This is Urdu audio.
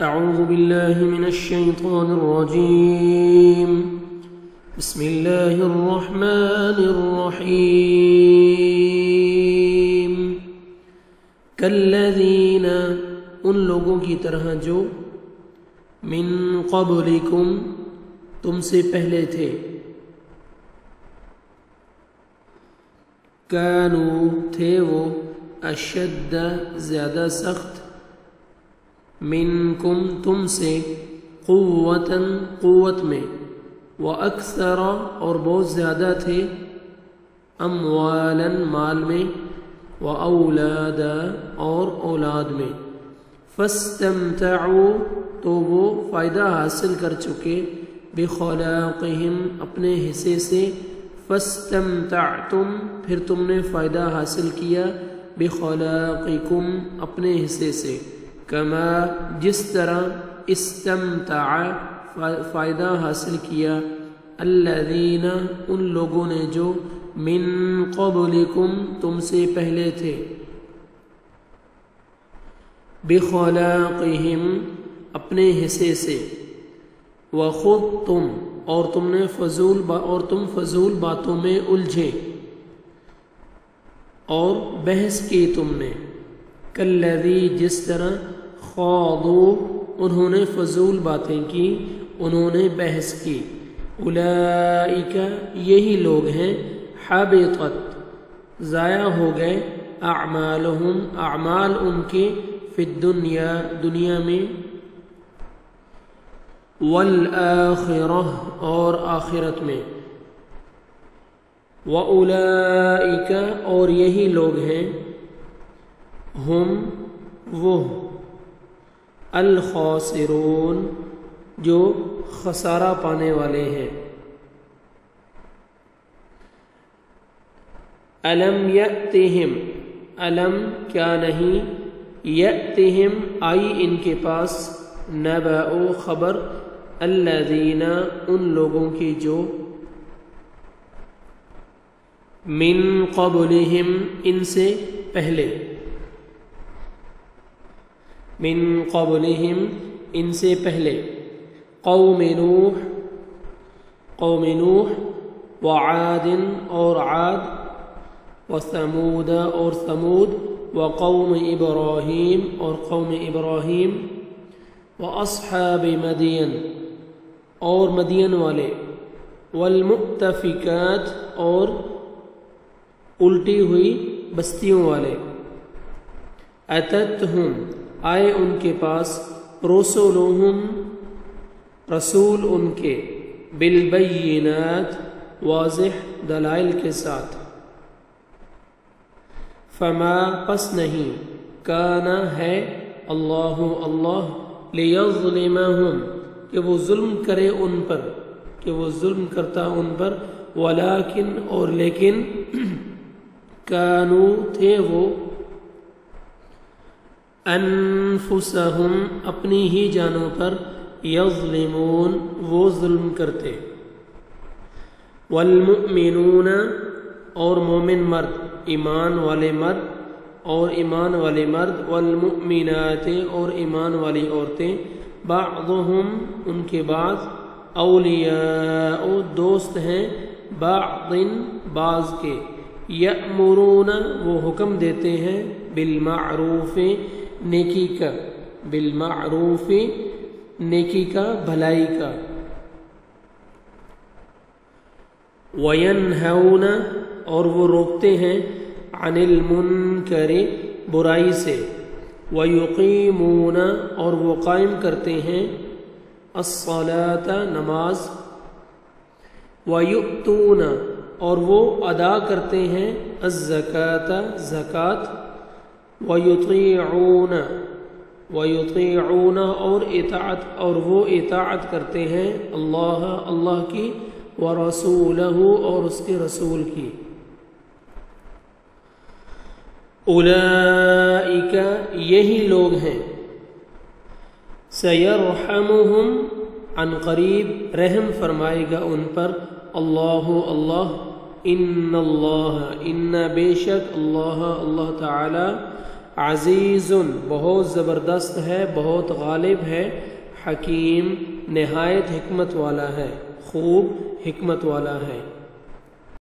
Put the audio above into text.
اعوذ باللہ من الشیطان الرجیم بسم اللہ الرحمن الرحیم کالذین ان لوگوں کی طرح جو من قبلکم تم سے پہلے تھے کانوا تھے وہ اشد زیادہ سخت منکم تم سے قوتاً قوت میں واکثر اور بہت زیادہ تھے اموالاً مال میں واولادا اور اولاد میں فاستمتعوا تو وہ فائدہ حاصل کر چکے بخلاقہم اپنے حصے سے فاستمتعتم پھر تم نے فائدہ حاصل کیا بخلاقکم اپنے حصے سے کما جس طرح استمتع فائدہ حاصل کیا الذین ان لوگوں نے جو من قبلکم تم سے پہلے تھے بخلاقہم اپنے حصے سے وخضتم اور تم فضول باتوں میں الجھے اور بحث کی تم نے کالذی جس طرح خاضوا انہوں نے فضول باتیں کی انہوں نے بحث کی اولئک یہی لوگ ہیں حبطت ضائع ہو گئے اعمالہم اعمال ان کے فی الدنیا دنیا میں والآخرہ اور آخرت میں وَأُولَئِكَ اور یہی لوگ ہیں ہم وہ الخاسرون جو خسارہ پانے والے ہیں الم یأتہم الم کیا نہیں یأتہم آئی ان کے پاس نبأ خبر الذین ان لوگوں کی جو من قبلہم ان سے پہلے من قبلہم ان سے پہلے قوم نوح وعاد اور عاد وثمود اور ثمود وقوم ابراہیم اور قوم ابراہیم واصحاب مدین اور مدین والے والمؤتفکات اور الٹی ہوئی بستیوں والے اتتہم آئے ان کے پاس رسولہم رسول ان کے بالبینات واضح دلائل کے ساتھ فما پس نہیں کانا ہے اللہ لیظلمہم کہ وہ ظلم کرے ان پر کہ وہ ظلم کرتا ان پر ولیکن اور لیکن کانو تھے وہ انفسہم اپنی ہی جانوں پر یظلمون وہ ظلم کرتے والمؤمنون اور مومن مرد ایمان والے مرد والمؤمنات اور ایمان والی عورتیں بعضهم ان کے بعض اولیاء دوست ہیں بعض کے یأمرون وہ حکم دیتے ہیں بالمعروف نیکی کا بھلائی کا وینہون اور وہ روکتے ہیں عن المنکر برائی سے ویقیمون اور وہ قائم کرتے ہیں الصلاۃ نماز ویؤتون اور وہ ادا کرتے ہیں الزکاۃ زکوٰۃ ویطیعون اور وہ اطاعت کرتے ہیں اللہ کی ورسولہ اور اس کے رسول کی اولئک یہی لوگ ہیں سیرحمہم عن قریب رحم فرمائے گا ان پر اللہ ان بے شک اللہ تعالی عزیز بہت زبردست ہے، بہت غالب ہے، حکیم نہایت حکمت والا ہے، خوب حکمت والا ہے۔